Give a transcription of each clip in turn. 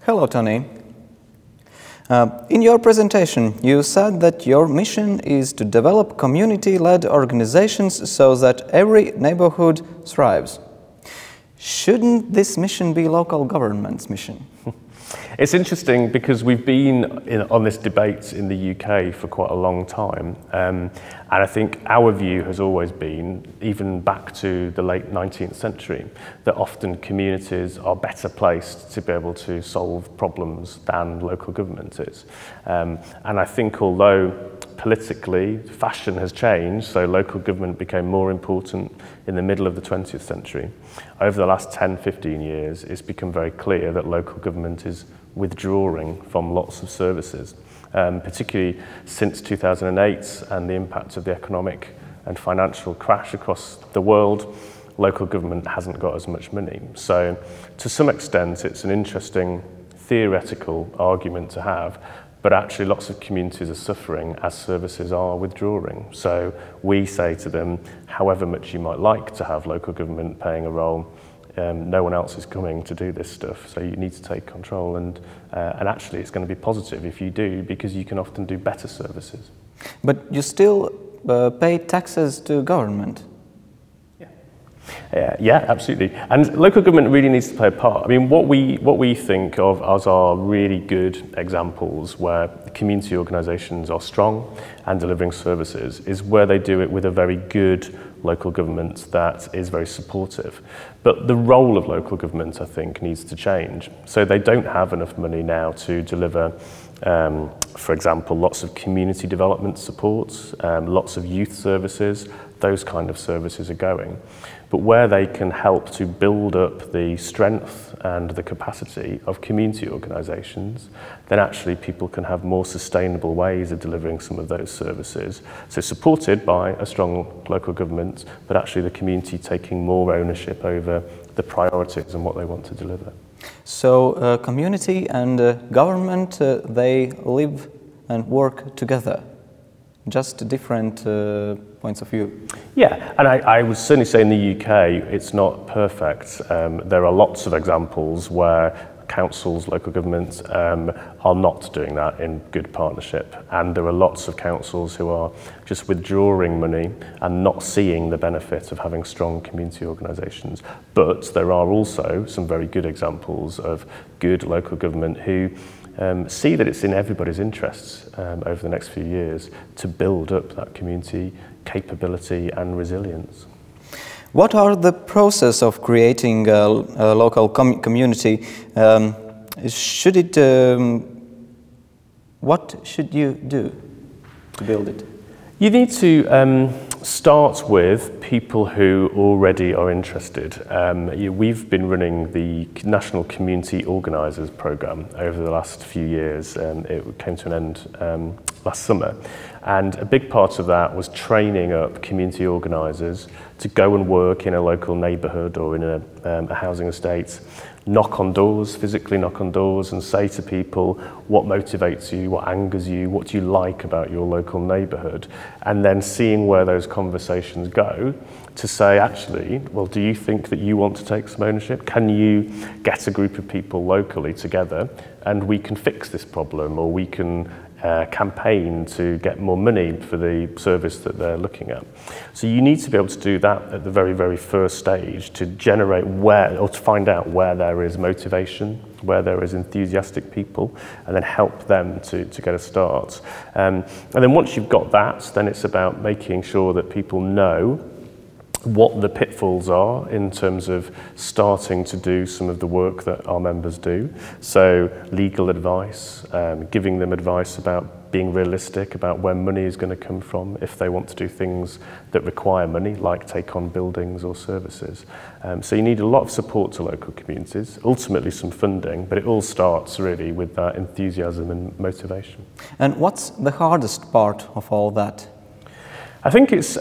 Hello, Tony. In your presentation, you said that your mission is to develop community-led organizations so that every neighborhood thrives. Shouldn't this mission be local government's mission? It's interesting because we've been on this debate in the UK for quite a long time, and I think our view has always been, even back to the late 19th century, that often communities are better placed to be able to solve problems than local government is. And I think although politically fashion has changed, so local government became more important in the middle of the 20th century, over the last 10-15 years it's become very clear that local government is withdrawing from lots of services, particularly since 2008 and the impact of the economic and financial crash across the world. Local government hasn't got as much money. So to some extent it's an interesting theoretical argument to have, but actually lots of communities are suffering as services are withdrawing. So we say to them, however much you might like to have local government paying a role, no one else is coming to do this stuff, so you need to take control, and actually it's going to be positive if you do, because you can often do better services. But you still pay taxes to government. Yeah, absolutely. And local government really needs to play a part. I mean, what we think of as our really good examples where community organisations are strong and delivering services is where they do it with a very good local government that is very supportive. But the role of local government, I think, needs to change. So they don't have enough money now to deliver, for example, lots of community development supports, lots of youth services. Those kind of services are going. But where they can help to build up the strength and the capacity of community organisations, then actually people can have more sustainable ways of delivering some of those services. So supported by a strong local government, but actually the community taking more ownership over the priorities and what they want to deliver. So community and government, they live and work together. Just different points of view. Yeah, and I would certainly say in the UK it's not perfect. There are lots of examples where councils, local governments are not doing that in good partnership, and there are lots of councils who are just withdrawing money and not seeing the benefit of having strong community organisations. But there are also some very good examples of good local government who see that it's in everybody's interests over the next few years to build up that community capability and resilience. What are the process of creating a local community? What should you do to build it? You need to start with people who already are interested. We've been running the National Community Organisers Programme over the last few years. It came to an end last summer. And a big part of that was training up community organisers to go and work in a local neighbourhood or in a housing estate, knock on doors, physically knock on doors and say to people what motivates you, what angers you, what do you like about your local neighbourhood, and then seeing where those conversations go to say, actually, well, do you think that you want to take some ownership? Can you get a group of people locally together and we can fix this problem, or we can campaign to get more money for the service that they're looking at. So you need to be able to do that at the very, very first stage to generate where, or to find out where there is motivation, where there is enthusiastic people, and then help them to get a start. And then once you've got that, then it's about making sure that people know what the pitfalls are in terms of starting to do some of the work that our members do. So legal advice, giving them advice about being realistic about where money is going to come from if they want to do things that require money, like take on buildings or services. So you need a lot of support to local communities, ultimately some funding, but it all starts really with that enthusiasm and motivation. And what's the hardest part of all that? I think it's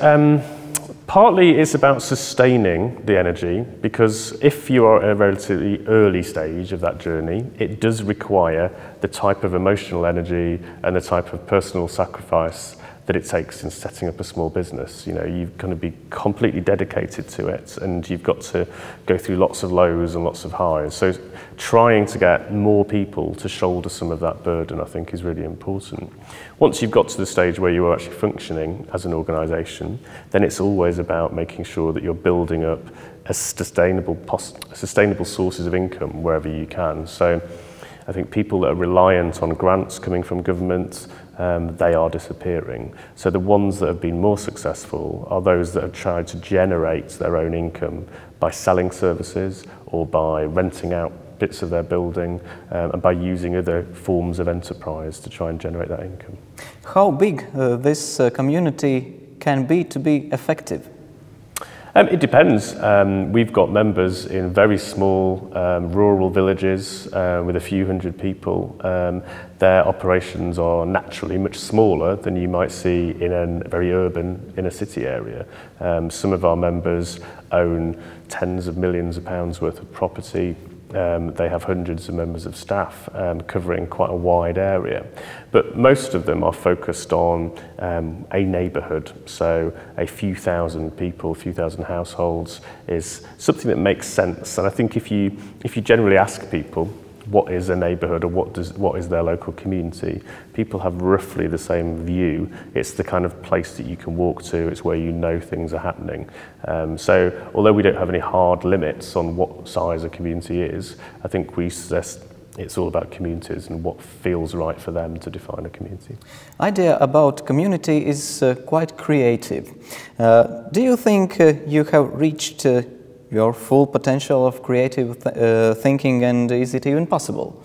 partly it's about sustaining the energy, because if you are at a relatively early stage of that journey, it does require the type of emotional energy and the type of personal sacrifice that it takes in setting up a small business. You know, you've got to be completely dedicated to it, and you've got to go through lots of lows and lots of highs. So trying to get more people to shoulder some of that burden, I think, is really important. Once you've got to the stage where you are actually functioning as an organisation, then it's always about making sure that you're building up a sustainable sources of income wherever you can. So I think people that are reliant on grants coming from government, they are disappearing. So the ones that have been more successful are those that have tried to generate their own income by selling services or by renting out bits of their building and by using other forms of enterprise to try and generate that income. How big this community can be to be effective? It depends. We've got members in very small rural villages with a few hundred people. Their operations are naturally much smaller than you might see in a very urban inner city area. Some of our members own tens of millions of pounds worth of property. They have hundreds of members of staff covering quite a wide area. But most of them are focused on a neighbourhood. So a few thousand people, a few thousand households is something that makes sense. And I think if you generally ask people what is a neighbourhood or what is their local community, people have roughly the same view. It's the kind of place that you can walk to, it's where you know things are happening. So although we don't have any hard limits on what size a community is, I think we suggest it's all about communities and what feels right for them to define a community. Idea about community is quite creative. Do you think you have reached your full potential of creative thinking, and is it even possible?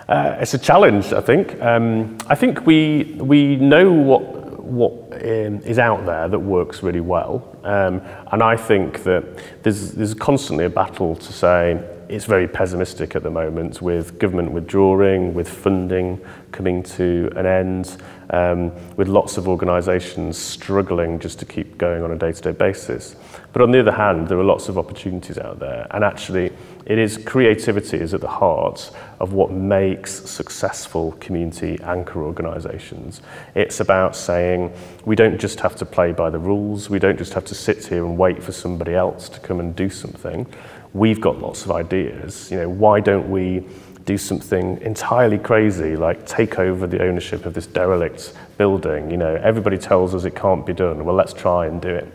It's a challenge, I think. I think we know what is out there that works really well, and I think that there's constantly a battle to say it's very pessimistic at the moment, with government withdrawing, with funding coming to an end, with lots of organisations struggling just to keep going on a day-to-day basis. But on the other hand, there are lots of opportunities out there, and actually creativity is at the heart of what makes successful community anchor organisations. It's about saying we don't just have to play by the rules, we don't just have to sit here and wait for somebody else to come and do something. We've got lots of ideas. You know, why don't we do something entirely crazy, like take over the ownership of this derelict building? You know, everybody tells us it can't be done. Well, let's try and do it.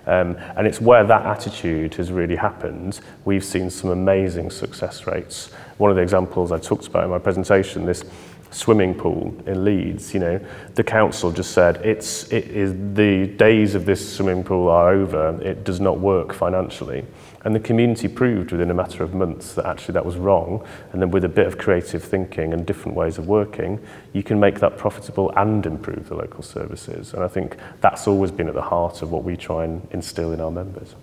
And it's where that attitude has really happened. We've seen some amazing success rates. One of the examples I talked about in my presentation, this swimming pool in Leeds, you know, the council just said the days of this swimming pool are over. It does not work financially. And the community proved within a matter of months that actually that was wrong. And then with a bit of creative thinking and different ways of working, you can make that profitable and improve the local services. And I think that's always been at the heart of what we try and instill in our members.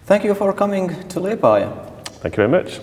Thank you for coming to Liepāja. Thank you very much.